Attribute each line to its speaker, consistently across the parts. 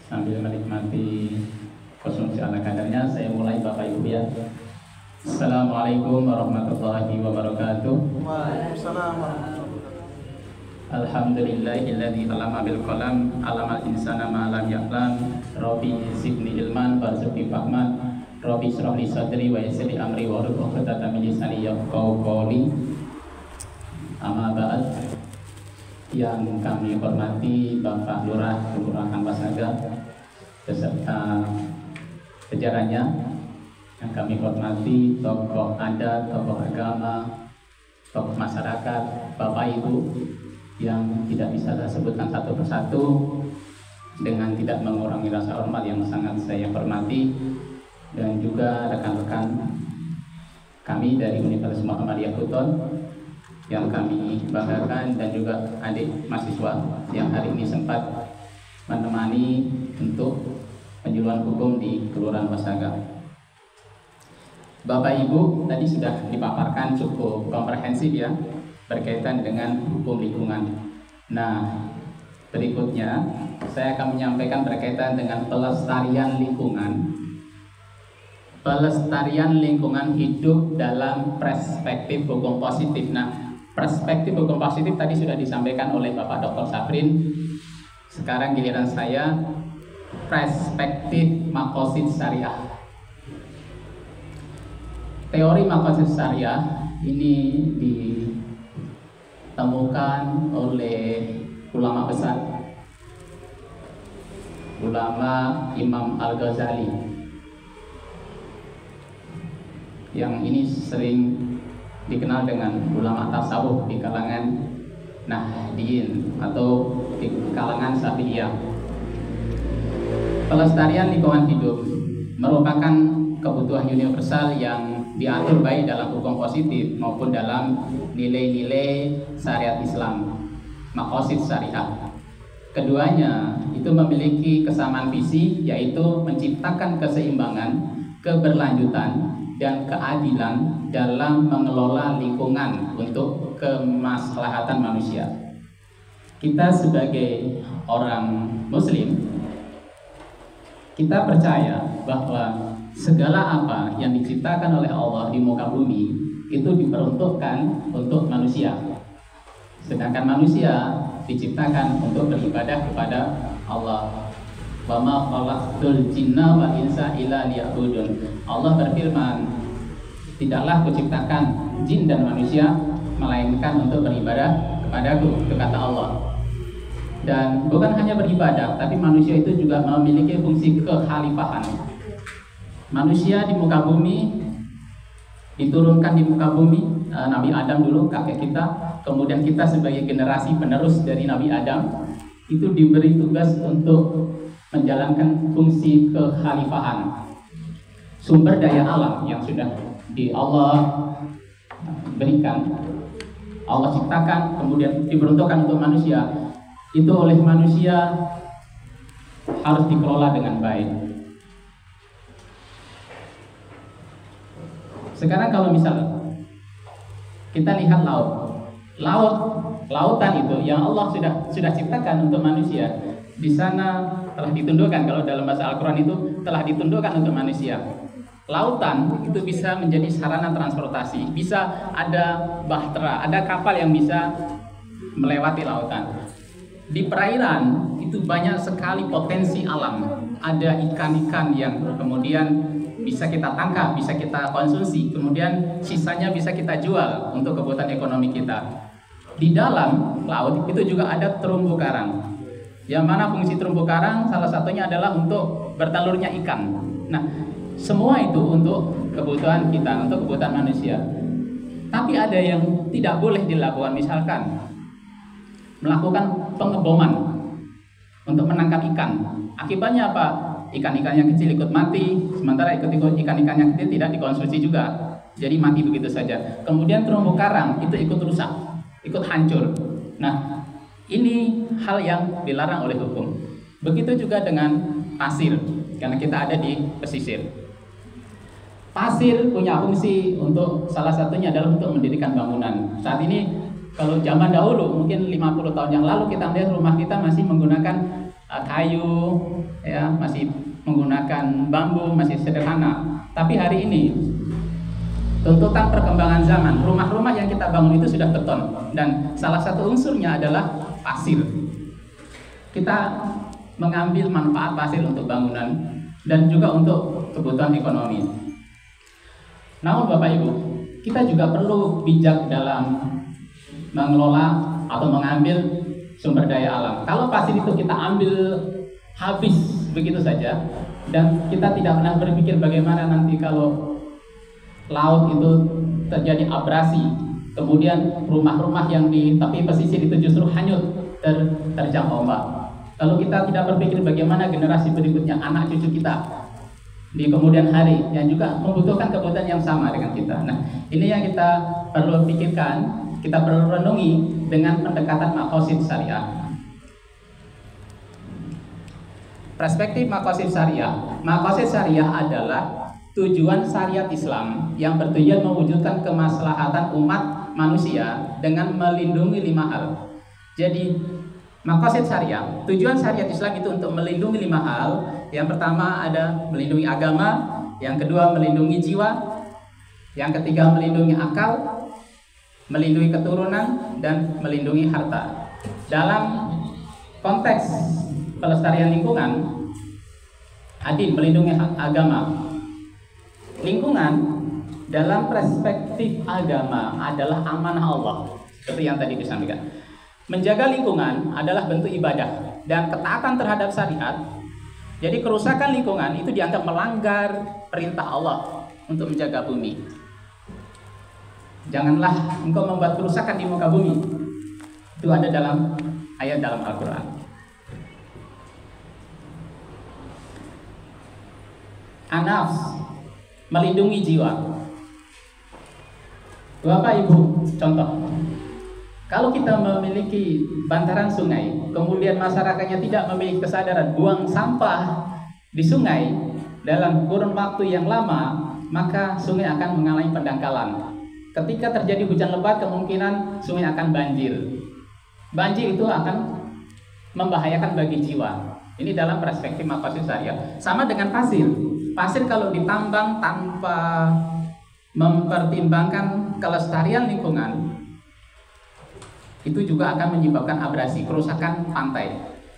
Speaker 1: sambil menikmati konsumsi ala kadarnya. Saya mulai Bapak Ibu ya. Assalamualaikum warahmatullahi wabarakatuh.
Speaker 2: Waalaikumsalam warahmatullahi wabarakatuh.
Speaker 1: Alhamdulillahilladzi 'allama bil qalam 'allamal insana ma lam ya'lam. Rabbi zidni ilman warzuqni fahman. Rabbi shrah li sadri wa yassir li amri wahlul 'uqdatam min lisani yafqahu qawli. Amma ba'd. Yang kami hormati Bapak Lurah Kelurahan Wasaga beserta jajarannya, yang kami hormati tokoh adat, tokoh agama, tokoh masyarakat, Bapak Ibu yang tidak bisa saya sebutkan satu persatu dengan tidak mengurangi rasa hormat yang sangat saya hormati, dan juga rekan-rekan kami dari Universitas Muhammadiyah Buton yang kami banggakan, dan juga adik mahasiswa yang hari ini sempat menemani untuk penjuruan hukum di Kelurahan Wasaga. Bapak Ibu tadi sudah dipaparkan cukup komprehensif ya berkaitan dengan hukum lingkungan. Nah, berikutnya saya akan menyampaikan berkaitan dengan pelestarian lingkungan. Pelestarian lingkungan hidup dalam perspektif hukum positif. Nah, perspektif hukum positif tadi sudah disampaikan oleh Bapak Dr. Safrin. Sekarang giliran saya, perspektif maqasid syariah. Teori maqasid syariah ini ditemukan oleh ulama besar, ulama Imam Al-Ghazali, yang ini sering dikenal dengan ulama tasawuf di kalangan Nahdien atau di kalangan Syafi'iyah. Pelestarian lingkungan hidup merupakan kebutuhan universal yang diatur baik dalam hukum positif maupun dalam nilai-nilai syariat Islam, maqasid syariah. Keduanya itu memiliki kesamaan visi, yaitu menciptakan keseimbangan, keberlanjutan, dan keadilan dalam mengelola lingkungan untuk kemaslahatan manusia. Kita sebagai orang Muslim, kita percaya bahwa segala apa yang diciptakan oleh Allah di muka bumi itu diperuntukkan untuk manusia. Sedangkan manusia diciptakan untuk beribadah kepada Allah. Wa ma khalaqtul jinna wal insa illa liya'budun. Allah berfirman, tidaklah kuciptakan jin dan manusia melainkan untuk beribadah kepadaku, itu kata Allah. Dan bukan hanya beribadah, tapi manusia itu juga memiliki fungsi kekhalifahan. Manusia di muka bumi diturunkan di muka bumi, Nabi Adam dulu kakek kita, kemudian kita sebagai generasi penerus dari Nabi Adam itu diberi tugas untuk menjalankan fungsi kekhalifahan. Sumber daya alam yang sudah Allah berikan, Allah ciptakan, kemudian diperuntukkan untuk manusia, itu oleh manusia harus dikelola dengan baik. Sekarang kalau misal kita lihat lautan itu yang Allah sudah ciptakan untuk manusia, di sana telah ditundukkan, kalau dalam bahasa Al-Quran itu telah ditundukkan untuk manusia. Lautan itu bisa menjadi sarana transportasi, bisa ada bahtera, ada kapal yang bisa melewati lautan. Di perairan itu banyak sekali potensi alam, ada ikan-ikan yang kemudian bisa kita tangkap, bisa kita konsumsi, kemudian sisanya bisa kita jual untuk kebutuhan ekonomi kita. Di dalam laut itu juga ada terumbu karang, yang mana fungsi terumbu karang salah satunya adalah untuk bertelurnya ikan. Nah, semua itu untuk kebutuhan kita, untuk kebutuhan manusia. Tapi ada yang tidak boleh dilakukan, misalkan melakukan pengeboman untuk menangkap ikan. Akibatnya apa? Ikan-ikan yang kecil ikut mati, sementara ikan-ikan yang kecil tidak dikonsumsi juga, jadi mati begitu saja. Kemudian terumbu karang itu ikut rusak, ikut hancur. Nah, ini hal yang dilarang oleh hukum. Begitu juga dengan pasir, karena kita ada di pesisir. Pasir punya fungsi untuk, salah satunya adalah untuk mendirikan bangunan. Saat ini kalau zaman dahulu mungkin 50 tahun yang lalu kita melihat rumah kita masih menggunakan kayu, ya, masih menggunakan bambu, masih sederhana. Tapi hari ini tuntutan perkembangan zaman, rumah-rumah yang kita bangun itu sudah beton, dan salah satu unsurnya adalah pasir. Kita mengambil manfaat pasir untuk bangunan dan juga untuk kebutuhan ekonomi. Namun Bapak Ibu, kita juga perlu bijak dalam mengelola atau mengambil sumber daya alam. Kalau pasir itu kita ambil habis begitu saja, dan kita tidak pernah berpikir bagaimana nanti kalau laut itu terjadi abrasi, kemudian rumah-rumah yang di tepi pesisir itu justru hanyut terjang ombak. Kalau kita tidak berpikir bagaimana generasi berikutnya, anak cucu kita di kemudian hari yang juga membutuhkan kebutuhan yang sama dengan kita. Nah, ini yang kita perlu pikirkan, kita perlu renungi dengan pendekatan maqasid syariah. Perspektif maqasid syariah. Maqasid syariah adalah tujuan syariat Islam yang bertujuan mewujudkan kemaslahatan umat manusia dengan melindungi 5 hal. Jadi maqasid syariah, tujuan syariat Islam itu untuk melindungi 5 hal. Yang pertama ada melindungi agama, yang kedua melindungi jiwa, yang ketiga melindungi akal, melindungi keturunan, dan melindungi harta. Dalam konteks pelestarian lingkungan, hadir melindungi agama. Lingkungan dalam perspektif agama adalah amanah Allah, seperti yang tadi disampaikan. Menjaga lingkungan adalah bentuk ibadah dan ketaatan terhadap syariat. Jadi kerusakan lingkungan itu dianggap melanggar perintah Allah untuk menjaga bumi. Janganlah engkau membuat kerusakan di muka bumi. Itu ada dalam ayat dalam Al-Quran. An-nafs, melindungi jiwa. Bapak Ibu, contoh, kalau kita memiliki bantaran sungai, kemudian masyarakatnya tidak memiliki kesadaran buang sampah di sungai dalam kurun waktu yang lama, maka sungai akan mengalami pendangkalan. Ketika terjadi hujan lebat, kemungkinan sungai akan banjir. Banjir itu akan membahayakan bagi jiwa. Ini dalam perspektif maqasid syariah. Sama dengan pasir. Pasir kalau ditambang tanpa mempertimbangkan kelestarian lingkungan, itu juga akan menyebabkan abrasi, kerusakan pantai.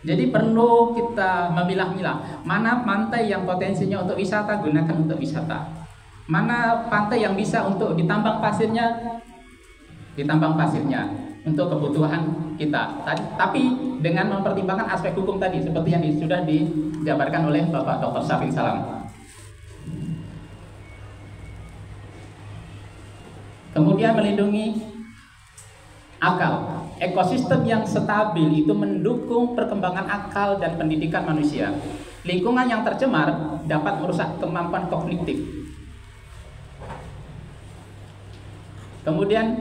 Speaker 1: Jadi perlu kita memilah-milah mana pantai yang potensinya untuk wisata, gunakan untuk wisata. Mana pantai yang bisa untuk ditambang pasirnya, ditambang pasirnya untuk kebutuhan kita. Tapi dengan mempertimbangkan aspek hukum tadi, seperti yang sudah dijabarkan oleh Bapak Dr. Syafrin Salam. Kemudian melindungi akal. Ekosistem yang stabil itu mendukung perkembangan akal dan pendidikan manusia. Lingkungan yang tercemar dapat merusak kemampuan kognitif. Kemudian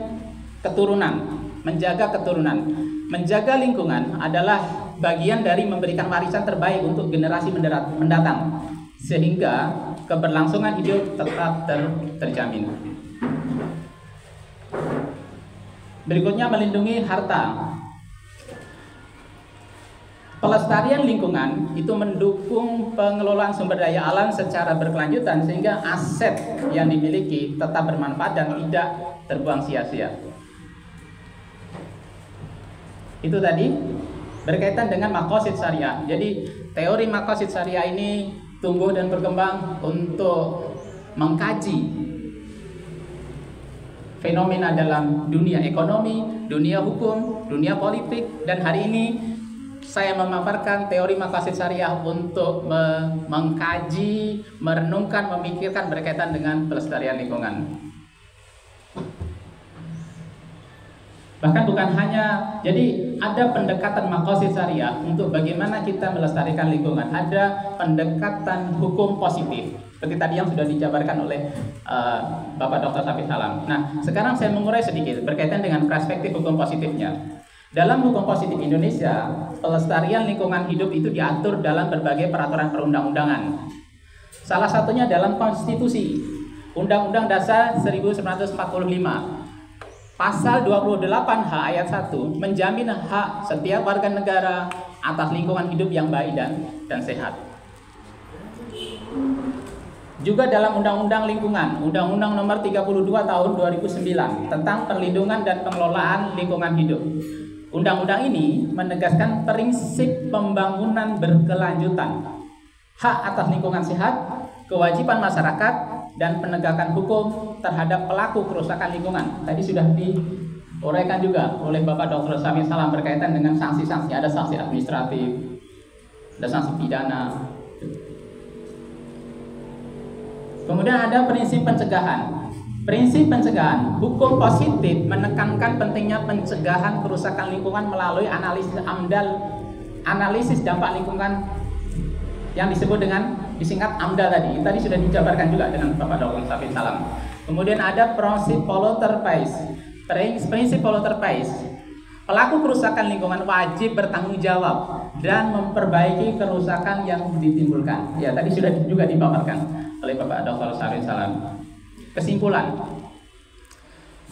Speaker 1: keturunan, menjaga keturunan. Menjaga lingkungan adalah bagian dari memberikan warisan terbaik untuk generasi mendatang, sehingga keberlangsungan hidup tetap terjamin. Berikutnya melindungi harta. Pelestarian lingkungan itu mendukung pengelolaan sumber daya alam secara berkelanjutan sehingga aset yang dimiliki tetap bermanfaat dan tidak terbuang sia-sia. Itu tadi berkaitan dengan maqasid syariah. Jadi teori maqasid syariah ini tumbuh dan berkembang untuk mengkaji fenomena dalam dunia ekonomi, dunia hukum, dunia politik, dan hari ini saya memaparkan teori maqasid syariah untuk mengkaji, merenungkan, memikirkan berkaitan dengan pelestarian lingkungan. Bahkan bukan hanya, jadi ada pendekatan maqasid syariah untuk bagaimana kita melestarikan lingkungan. Ada pendekatan hukum positif, seperti tadi yang sudah dijabarkan oleh Bapak Dr. Syafrin Salam. Nah, sekarang saya mengurai sedikit berkaitan dengan perspektif hukum positifnya. Dalam hukum positif Indonesia, pelestarian lingkungan hidup itu diatur dalam berbagai peraturan perundang-undangan. Salah satunya dalam konstitusi, Undang-Undang Dasar 1945. Pasal 28H ayat 1 menjamin hak setiap warga negara atas lingkungan hidup yang baik dan sehat. Juga dalam Undang-Undang Lingkungan, Undang-Undang Nomor 32 Tahun 2009 tentang perlindungan dan pengelolaan lingkungan hidup. Undang-undang ini menegaskan prinsip pembangunan berkelanjutan, hak atas lingkungan sehat, kewajiban masyarakat, dan penegakan hukum terhadap pelaku kerusakan lingkungan. Tadi sudah diuraikan juga oleh Bapak Dr. Syamil Salam berkaitan dengan sanksi-sanksi. Ada sanksi administratif, ada sanksi pidana. Kemudian ada prinsip pencegahan. Prinsip pencegahan, hukum positif menekankan pentingnya pencegahan kerusakan lingkungan melalui analisis AMDAL, analisis dampak lingkungan yang disebut dengan disingkat AMDAL tadi. Tadi sudah dijabarkan juga dengan Bapak Dr. Syamil Salam. Kemudian ada prinsip polluter pays. Prinsip polluter pays. Pelaku kerusakan lingkungan wajib bertanggung jawab dan memperbaiki kerusakan yang ditimbulkan. Ya, tadi sudah juga dipaparkan oleh Bapak Dr. Syamil Salam. Kesimpulan,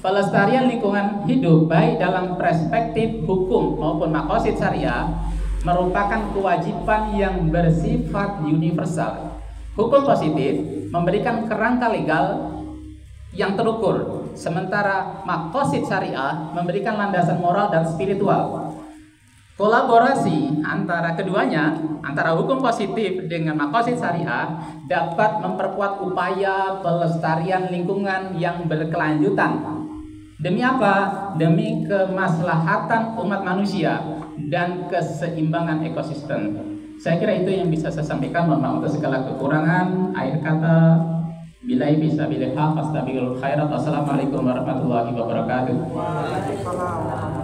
Speaker 1: pelestarian lingkungan hidup baik dalam perspektif hukum maupun maqasid syariah merupakan kewajiban yang bersifat universal. Hukum positif memberikan kerangka legal yang terukur, sementara maqasid syariah memberikan landasan moral dan spiritual. Kolaborasi antara keduanya, antara hukum positif dengan maqasid syariah, dapat memperkuat upaya pelestarian lingkungan yang berkelanjutan. Demi apa? Demi kemaslahatan umat manusia dan keseimbangan ekosistem. Saya kira itu yang bisa saya sampaikan. Mohon maaf untuk segala kekurangan. Akhir kata, billahi fisabilillah, astagfirul khairat. Wassalamualaikum warahmatullahi wabarakatuh.
Speaker 2: Waalaikumsalam.